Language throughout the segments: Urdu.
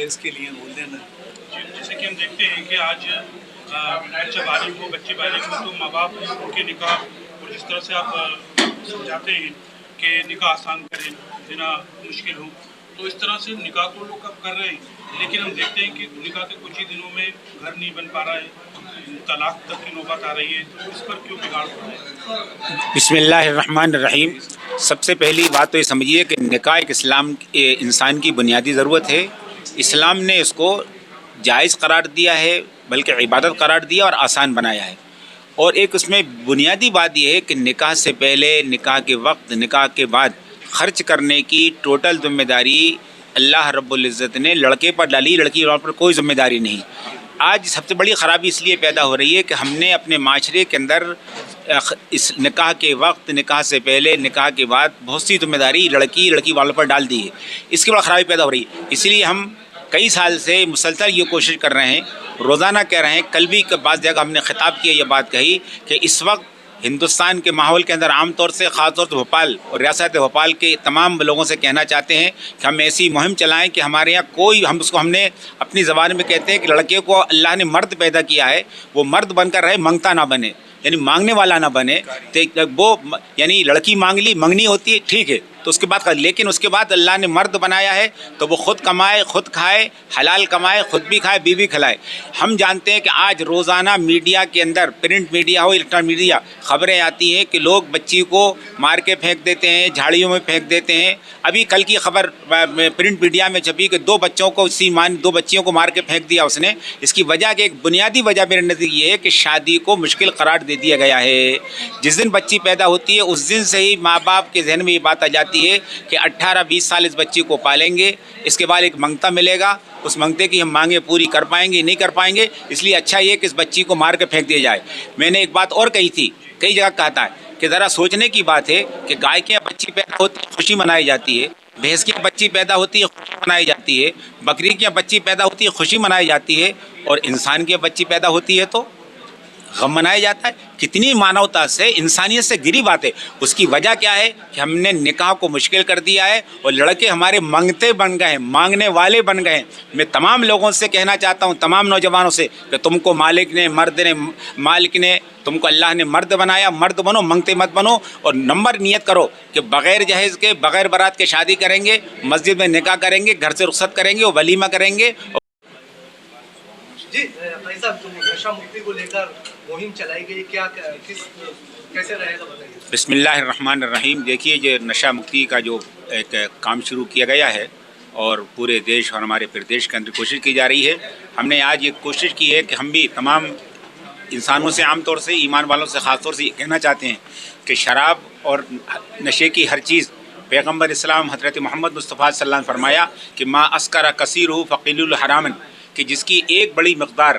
جائز کے لیے بول دینا. جیسے کہ ہم دیکھتے ہیں کہ آج بچہ بالغ ہو بچی بالغ ہو تو ماں باپ ان کے نکاح اور جس طرح سے آپ سمجھاتے ہیں کہ نکاح آسان کریں زنا مشکل ہو تو اس طرح سے نکاح تو لوگ اب کر رہے ہیں لیکن ہم دیکھتے ہیں کہ نکاح کے کچھ ہی دنوں میں گھر نہیں بن پا رہا ہے طلاق تک کی نوبت آ رہی ہے تو اس پر کیوں بگاڑ ہو رہا ہے؟ بسم اللہ الرحمن الرحیم. سب سے پہلی بات تو یہ سمجھیے کہ نکاح ایک انسان کی بنیادی ضرورت ہے. اسلام نے اس کو جائز قرار دیا ہے بلکہ عبادت قرار دیا اور آسان بنایا ہے. اور ایک اس میں بنیادی بات یہ ہے کہ نکاح سے پہلے، نکاح کے وقت، نکاح کے بعد خرچ کرنے کی ٹوٹل ذمہ داری اللہ رب العزت نے لڑکے پر ڈالی، لڑکی پر کوئی ذمہ داری نہیں. آج سب سے بڑی خرابی اس لیے پیدا ہو رہی ہے کہ ہم نے اپنے معاشرے کے اندر اس نکاح کے وقت، نکاح سے پہلے، نکاح کے بعد بہت سی ذمہ داری لڑکی والوں پر ڈال دی ہے. اس کی بڑا خرابی پیدا ہو رہی ہے. اسی لیے ہم کئی سال سے مسلسل یہ کوشش کر رہے ہیں، روزانہ کہہ رہے ہیں. کل بھی بعض جگہ ہم نے خطاب کیا، یہ بات کہی کہ اس وقت ہندوستان کے ماحول کے اندر عام طور سے، خاص طور سے بھوپال اور ریاست بھوپال کے تمام لوگوں سے کہنا چاہتے ہیں کہ ہم ایسی مہم چلائیں کہ ہمارے یہاں کوئی، ہم نے اپنی زبان میں کہتے ہیں کہ لڑکے کو اللہ نے مرد پیدا کیا ہے، وہ مرد بن کر رہے، منگتا نہ بنے، یعنی مانگنے والا نہ بنے. وہ یعنی لڑکی مانگ لی، منگنی ہوتی ہے ٹھیک ہے تو اس کے بعد، لیکن اس کے بعد اللہ نے مرد بنایا ہے تو وہ خود کمائے، خود کھائے، حلال کمائے، خود بھی کھائے، بیوی کھلائے. ہم جانتے ہیں کہ آج روزانہ میڈیا کے اندر، پرنٹ میڈیا ہو، الیکٹرانک میڈیا، خبریں آتی ہیں کہ لوگ بچی کو مار کے پھینک دیتے ہیں، جھاڑیوں میں پھینک دیتے ہیں. ابھی کل کی خبر پرنٹ میڈیا میں چھپی کہ دو بچیوں کو مار کے پھینک دیا اس نے. اس کی وجہ کہ ایک بنیادی وجہ میرے نزدیک یہ ہے کہ شادی کو مشکل قرار دے دیا گیا ہے. جس دن بچی پیدا ہوتی ہے اس دن سے ہی ماں باپ کے ذہن میں یہ بات آ جاتی ہے کہ 18-20 سال اس بچی کو پالیں گے، اس کے بعد ایک منگتا ملے گا، اس منگتے کی ہم مانگیں پوری کر پائیں گے نہیں کر پائیں گے، اس لیے اچھا یہ کہ اس بچی کو مار کے پھینک دیا جائے. میں نے ایک بات اور کہی تھی، کئی جگہ کہتا ہے کہ ذرا سوچنے کی بات ہے کہ گائے کی بچی پیدا ہوتی ہے خوشی منائی جاتی ہے، بھینس کی بچی پیدا ہوتی ہے خوشی منائی جاتی ہے، بکری کی بچی پیدا ہوتی ہے خوشی منائی جاتی ہے، اور انسان کی بچی پیدا ہوتی ہے تو غم منایا جاتا ہے. کتنی مانوتا سے، انسانیت سے گری بات ہے. اس کی وجہ کیا ہے کہ ہم نے نکاح کو مشکل کر دیا ہے اور لڑکے ہمارے منگتے بن گئے ہیں، مانگنے والے بن گئے ہیں. میں تمام لوگوں سے کہنا چاہتا ہوں، تمام نوجوانوں سے، کہ تم کو مالک نے، مالک نے تم کو، اللہ نے مرد بنایا، مرد بنو، منگتے مت بنو. اور نمبر نیت کرو کہ بغیر جہیز کے، بغیر بارات کے شادی کریں گے، مسجد میں نکاح کریں گے، گھر سے رخصت کریں گے اور ولیمہ کریں گے. جی بھائی صاحب، جو نشہ مکتی کو لے کر مہم چلائی گئی، کیسے رہے گا بتائیے. بسم اللہ الرحمن الرحیم. دیکھیے، یہ نشہ مکتی کا جو ایک کام شروع کیا گیا ہے اور پورے دیش اور ہمارے پردیش کے اندر کوشش کی جا رہی ہے. ہم نے آج یہ کوشش کی ہے کہ ہم بھی تمام انسانوں سے، عام طور سے ایمان والوں سے خاص طور سے یہ کہنا چاہتے ہیں کہ شراب اور نشے کی ہر چیز، پیغمبر اسلام حضرت محمد مصطفیٰ صلی اللہ علیہ وسلم نے فرمایا کہ ما اسکر کثیر فقیل الحرام، کہ جس کی ایک بڑی مقدار،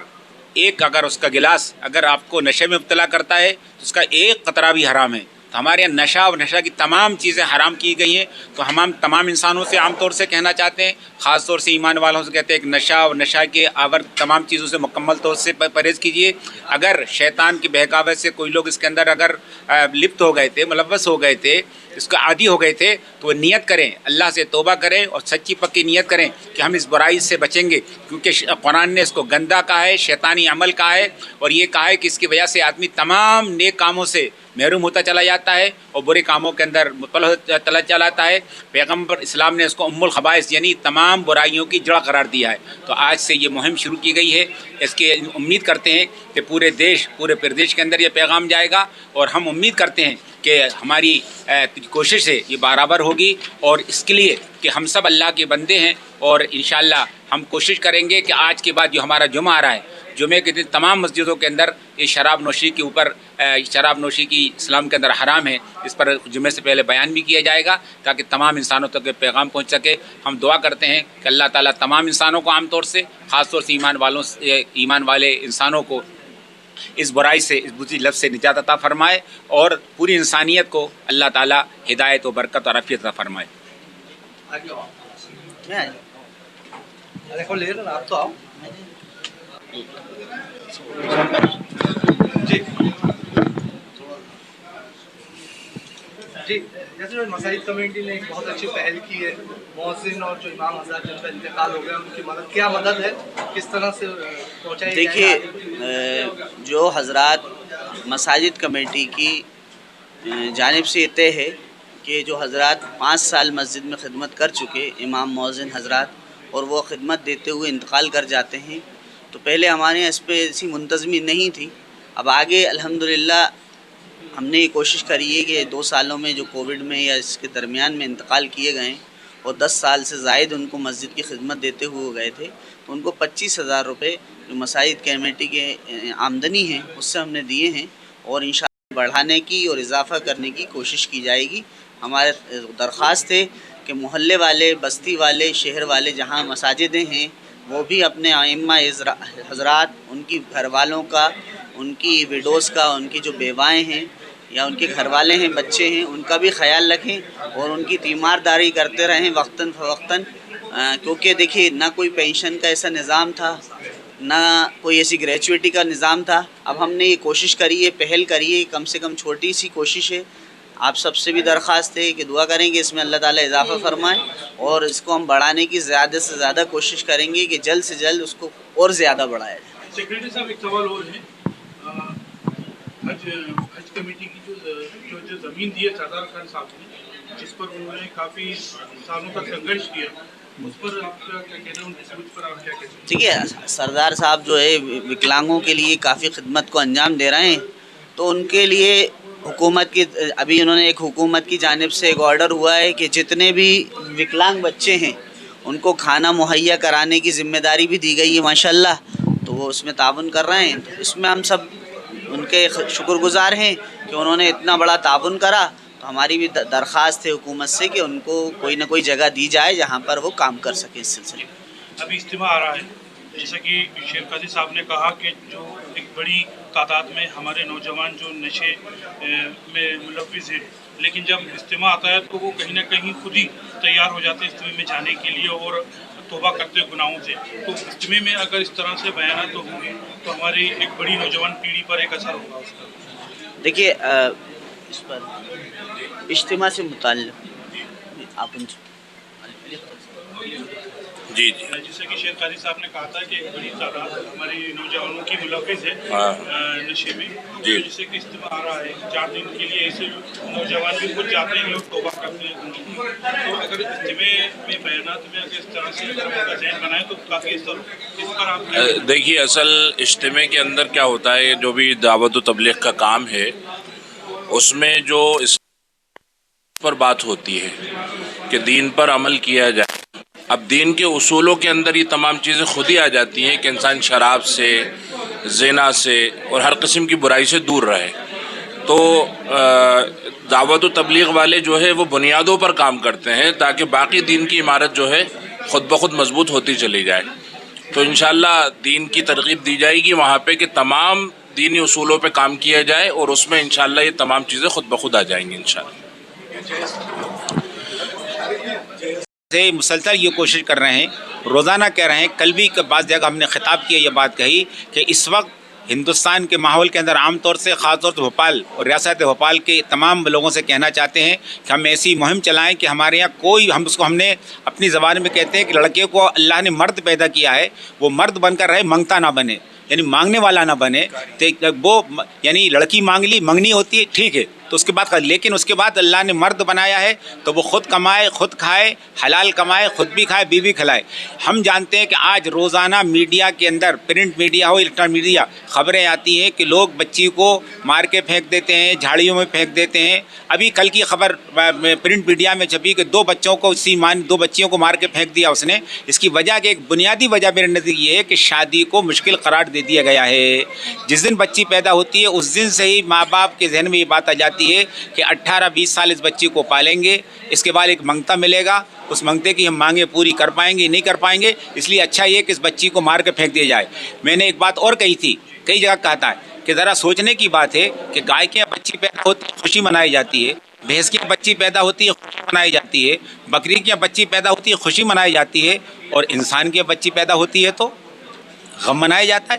ایک اگر اس کا گلاس اگر آپ کو نشے میں مبتلا کرتا ہے تو اس کا ایک قطرہ بھی حرام ہے. تو ہمارے یہاں نشہ اور نشہ کی تمام چیزیں حرام کی گئی ہیں. تو ہم تمام انسانوں سے عام طور سے کہنا چاہتے ہیں، خاص طور سے ایمان والوں سے کہتے ہیں کہ نشہ اور نشہ کے آور تمام چیزوں سے مکمل طور سے پرہیز کیجیے. اگر شیطان کی بہکاوت سے کوئی لوگ اس کے اندر اگر لپت ہو گئے تھے، ملوث ہو گئے تھے، اس کا عادی ہو گئے تھے، تو وہ نیت کریں، اللہ سے توبہ کریں اور سچی پکی نیت کریں کہ ہم اس برائی سے بچیں گے. کیونکہ قرآن نے اس کو گندا کہا ہے، شیطانی عمل کہا ہے، اور یہ کہا ہے کہ اس کی وجہ سے آدمی تمام نیک کاموں سے محروم ہوتا چلا جاتا ہے اور برے کاموں کے اندر مبتلا چلا جاتا ہے. پیغمبر اسلام نے اس کو ام الخبائث یعنی تمام برائیوں کی جڑ قرار دیا ہے. تو آج سے یہ مہم شروع کی گئی ہے. اس کی امید کرتے ہیں کہ پورے دیش، پورے پردیش کے اندر یہ پیغام جائے گا، اور ہم امید کرتے ہیں کہ ہماری کوشش سے یہ برابر ہوگی. اور اس کے لیے کہ ہم سب اللہ کے بندے ہیں، اور انشاءاللہ ہم کوشش کریں گے کہ آج کے بعد جو ہمارا جمعہ آ رہا ہے، جمعے کے دن تمام مسجدوں کے اندر یہ شراب نوشی کے اوپر، شراب نوشی کی اسلام کے اندر حرام ہے، اس پر جمعے سے پہلے بیان بھی کیا جائے گا تاکہ تمام انسانوں تک یہ پیغام پہنچ سکے. ہم دعا کرتے ہیں کہ اللہ تعالیٰ تمام انسانوں کو، عام طور سے خاص طور سے ایمان والے انسانوں کو اس برائی سے، اس بری لفظ سے نجات عطا فرمائے، اور پوری انسانیت کو اللہ تعالیٰ ہدایت و برکت اور عافیت عطا فرمائے. آپ تو آؤ. جی جیسے جو مساجد کمیونٹی نے ایک بہت اچھی پہل کی ہے، مؤذن اور جو امام حضرات جن کا انتقال ہو گیا ان کی مدد، کیا مدد ہے، کس طرح سے پہنچائی جائے؟ دیکھیے جو حضرات مساجد کمیٹی کی جانب سے یہ طے ہے کہ جو حضرات 5 سال مسجد میں خدمت کر چکے امام مؤذن حضرات اور وہ خدمت دیتے ہوئے انتقال کر جاتے ہیں، تو پہلے ہمارے یہاں اس پہ ایسی منتظمی نہیں تھی. اب آگے الحمدللہ ہم نے یہ کوشش کری ہے کہ 2 سالوں میں جو کووڈ میں یا اس کے درمیان میں انتقال کیے گئے اور 10 سال سے زائد ان کو مسجد کی خدمت دیتے ہوئے گئے تھے، تو ان کو 25,000 روپے جو مساجد کمیٹی کے آمدنی ہیں اس سے ہم نے دیے ہیں، اور انشاءاللہ بڑھانے کی اور اضافہ کرنے کی کوشش کی جائے گی. ہمارے درخواست ہے کہ محلے والے، بستی والے، شہر والے جہاں مساجدیں ہیں وہ بھی اپنے ائمہ حضرات، ان کی گھر والوں کا، ان کی ویڈوز کا، ان کی جو بیوائیں ہیں یا ان کے گھر والے ہیں، بچے ہیں، ان کا بھی خیال رکھیں اور ان کی تیمارداری کرتے رہیں وقتاً فوقتاً. کیونکہ دیکھیے نہ کوئی پینشن کا ایسا نظام تھا، نہ کوئی ایسی گریچویٹی کا نظام تھا. اب ہم نے یہ کوشش کری ہے، پہل کری ہے، کم سے کم چھوٹی سی کوشش ہے. آپ سب سے بھی درخواست ہے کہ دعا کریں کہ اس میں اللہ تعالیٰ اضافہ فرمائے اور اس کو ہم بڑھانے کی زیادہ سے زیادہ کوشش کریں گے کہ جلد سے جلد اس کو اور زیادہ بڑھایا جائے. سیکریٹری صاحب ایک سوال اور ہے، حج کمیٹی کی جو زمین دی ہے سردار خان صاحب نے، جس پر انہوں نے کافی سالوں تک سنگھرش کیا، اس پر آپ کا کیا کہنا ہے، ان کی سوچ پر آپ کیا کہتے ہیں؟ ٹھیک ہے، سردار صاحب جو ہے وکلانگوں کے لیے کافی خدمت کو انجام دے رہے ہیں، تو ان کے لیے حکومت کی ابھی انہوں نے ایک حکومت کی جانب سے ایک آرڈر ہوا ہے کہ جتنے بھی وکلانگ بچے ہیں ان کو کھانا مہیا کرانے کی ذمہ داری بھی دی گئی ہے ماشاءاللہ. تو وہ اس میں تعاون کر رہے ہیں. تو اس میں ہم سب ان کے شکر گزار ہیں کہ انہوں نے اتنا بڑا تعاون کرا. تو ہماری بھی درخواست ہے حکومت سے کہ ان کو کوئی نہ کوئی جگہ دی جائے جہاں پر وہ کام کر سکیں اس سلسلے میں. ابھی اجتماع آ رہا ہے، جیسا کہ شیخ قاضی صاحب نے کہا کہ جو ایک بڑی تعداد میں ہمارے نوجوان جو نشے میں ملوث ہیں، لیکن جب اجتماع آتا ہے تو وہ کہیں نہ کہیں خود ہی تیار ہو جاتے ہیں اجتماع میں جانے کے لیے اور توبہ کرتے گناہوں سے. تو اجتماع میں اگر اس طرح سے بیانات ہوں گے تو ہماری ایک بڑی نوجوان پیڑھی پر ایک اثر ہوگا اس کا. دیکھیے اس پر اجتماع سے متعلق آپ ان سے جی جیسے کہ شیخ قاضی صاحب نے کہا تھا کہ ایک بڑی تعداد ہماری نوجوانوں کی ملوث ہے نشے میں، جی. جیسے کہ اجتماع آ رہا ہے 4 دن کے لیے، ایسے نوجوان بھی خود جاتے ہیں، لوگ توبہ کرتے ہیں. تو اگر اجتماع میں بیانات میں اگر اس طرح سے اگر ان کا ذہن بنائے تو کافی اثر ہو. اس پر آپ کیا؟ دیکھیے اصل اجتماع کے اندر کیا ہوتا ہے، جو بھی دعوت و تبلیغ کا کام ہے اس میں جو اس پر بات ہوتی ہے کہ دین پر عمل کیا جائے. اب دین کے اصولوں کے اندر یہ تمام چیزیں خود ہی آ جاتی ہیں کہ انسان شراب سے، زنا سے اور ہر قسم کی برائی سے دور رہے. تو دعوت و تبلیغ والے جو ہے وہ بنیادوں پر کام کرتے ہیں تاکہ باقی دین کی عمارت جو ہے خود بخود مضبوط ہوتی چلی جائے. تو انشاءاللہ دین کی ترغیب دی جائے گی وہاں پہ کہ تمام دینی اصولوں پہ کام کیا جائے اور اس میں انشاءاللہ یہ تمام چیزیں خود بخود آ جائیں گی انشاءاللہ. سے مسلسل یہ کوشش کر رہے ہیں، روزانہ کہہ رہے ہیں. کل بھی بعض جگہ ہم نے خطاب کیا، یہ بات کہی کہ اس وقت ہندوستان کے ماحول کے اندر عام طور سے، خاص طور سے بھوپال اور ریاست بھوپال کے تمام لوگوں سے کہنا چاہتے ہیں کہ ہم ایسی مہم چلائیں کہ ہمارے یہاں کوئی، ہم نے اپنی زبان میں کہتے ہیں کہ لڑکے کو اللہ نے مرد پیدا کیا ہے، وہ مرد بن کر رہے، منگتا نہ بنے، یعنی مانگنے والا نہ بنے. وہ یعنی لڑکی مانگ لی، منگنی ہوتی ہے ٹھیک ہے تو اس کے بعد، لیکن اس کے بعد اللہ نے مرد بنایا ہے تو وہ خود کمائے، خود کھائے، حلال کمائے، خود بھی کھائے، بیوی کھلائے. ہم جانتے ہیں کہ آج روزانہ میڈیا کے اندر، پرنٹ میڈیا ہو، الیکٹرانک میڈیا، خبریں آتی ہیں کہ لوگ بچی کو مار کے پھینک دیتے ہیں، جھاڑیوں میں پھینک دیتے ہیں. ابھی کل کی خبر پرنٹ میڈیا میں چھپی کہ 2 بچوں کو، 2 بچیوں کو مار کے پھینک دیا اس نے. اس کی وجہ کہ ایک بنیادی وجہ میرے نزدیک یہ ہے کہ شادی کو مشکل قرار دے دیا گیا ہے. جس دن بچی پیدا ہوتی ہے اس دن سے ہی ماں باپ کے ذہن میں یہ بات آ جاتی ہے کہ 18-20 سال اس بچی کو پالیں گے، اس کے بعد ایک منگتا ملے گا، اس منگتے کی ہم مانگیں پوری کر پائیں گے نہیں کر پائیں گے، اس لیے اچھا یہ کہ اس بچی کو مار کے پھینک دیا جائے. میں نے ایک بات اور کہی تھی، کئی جگہ کہتا ہے کہ ذرا سوچنے کی بات ہے کہ گائے کی بچی پیدا ہوتی ہے خوشی منائی جاتی ہے، بھینس کی بچی پیدا ہوتی ہے خوشی منائی جاتی ہے، بکری کی بچی پیدا ہوتی ہے خوشی منائی جاتی ہے، اور انسان کی بچی پیدا ہوتی ہے تو غم منایا جاتا ہے.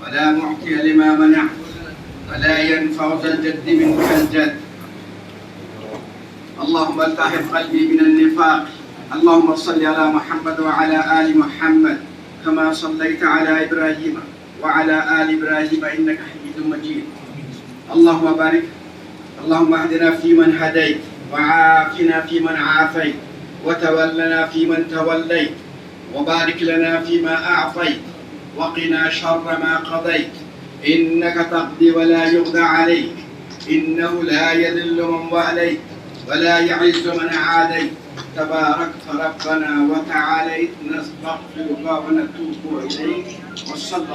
ولا معطي لما منع ولا ينفع ذا الجد منك الجد. اللهم التحف قلبي من النفاق. اللهم صل على محمد وعلى آل محمد كما صليت على إبراهيم وعلى آل إبراهيم إنك حميد مجيد. اللهم بارك. اللهم اهدنا فيمن هديت وعافنا فيمن عافيت وتولنا فيمن توليت وبارك لنا فيما أعطيت وقنا شر ما قضيت إنك تقضي ولا يقضى عليك إنه لا يذل من واليت ولا يعز من عاديت تباركت ربنا وتعاليت نستغفرك ونتوب إليك وصلى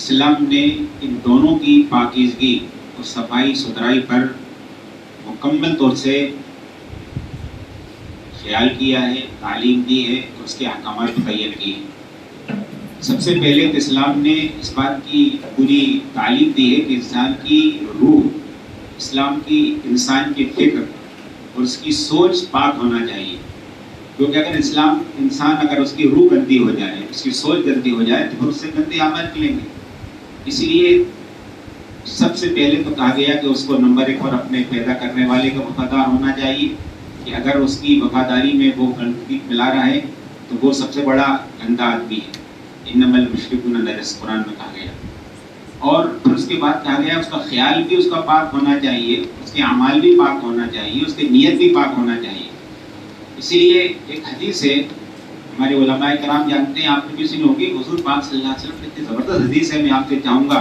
اسلام نے ان دونوں کی پاکیزگی اور صفائی ستھرائی پر مکمل طور سے خیال کیا ہے، تعلیم دی ہے اور اس کے احکامات متعین کیے ہیں۔ سب سے پہلے تو اسلام نے اس بات کی پوری تعلیم دی ہے کہ انسان کی روح، اسلام کی انسان کی فکر اور اس کی سوچ پاک ہونا چاہیے، کیونکہ اگر انسان اگر اس کی روح گندی ہو جائے، اس کی سوچ گندی ہو جائے تو پھر اس سے گندے اعمال نکلیں گے۔ اس لیے سب سے پہلے تو کہا گیا کہ اس کو نمبر 1 پر اپنے پیدا کرنے والے کا وفادار ہونا چاہیے، کہ اگر اس کی وفاداری میں وہ گندگی ملا رہا ہے تو وہ سب سے بڑا گندا آدمی ہے۔ انما المشرکون نجس قرآن میں کہا گیا۔ اور پھر اس کے بعد کہا گیا اس کا خیال بھی اس کا پاک ہونا چاہیے، اس کے اعمال بھی پاک ہونا چاہیے، اس کی نیت بھی پاک ہونا چاہیے۔ اسی لیے ایک حدیث ہے، ہمارے علماء کرام جانتے ہیں، آپ نے بھی سنی ہوگی، حضور پاک صلی اللہ علیہ وسلم کی اتنی زبردست حدیث ہے، میں آپ سے چاہوں گا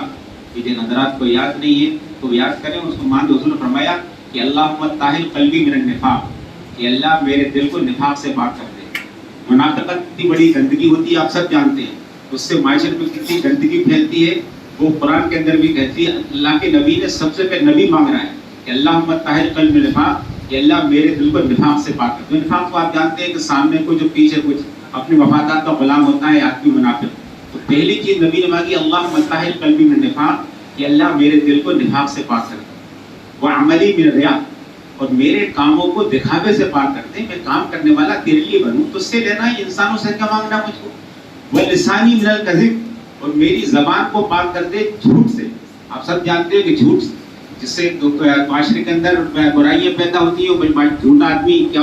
کہ جن حضرات کو یاد نہیں ہے تو یاد کریں اس کو۔ مان حضور نے فرمایا کہ اللہم طاہر قلبی من النفاق، کہ اللہ میرے دل کو نفاق سے پاک کر دے۔ منافقت اتنی بڑی گندگی ہوتی ہے، آپ سب جانتے ہیں، اس سے معاشرت میں کتنی گندگی پھیلتی ہے، وہ قرآن کے اندر بھی کہتی ہے۔ اللہ کے نبی نے سب سے پہلے نبی مانگ رہا ہے کہ اللہم طاہر قلبی من النفاق، کہ اللہ میرے دل کو نفاق سے پاک کر دے۔ نفاق کو آپ جانتے ہیں کہ سامنے کچھ اور پیچھے کچھ، اپنے مفادات کا غلام ہوتا ہے آدمی منافق۔ تو پہلی چیز نبی نے مانگی اللہم طاہر قلبی من النفاق، کہ اللہ میرے دل کو نفاق سے پاک کر دے، وعملی من الریا، اور میرے کاموں کو دکھاوے سے پاک کر دے، میں کام کرنے والا تیرے لیے بنوں، تو اس سے لینا ہے، انسانوں سے کیا مانگنا مجھ کو، ولسانی من الکذب، اور میری زبان کو پاک کر دے جھوٹ سے۔ آپ سب جانتے ہیں کہ جھوٹ جس سے معاشرے کے اندر برائیاں پیدا ہوتی ہیں، جھوٹا آدمی کیا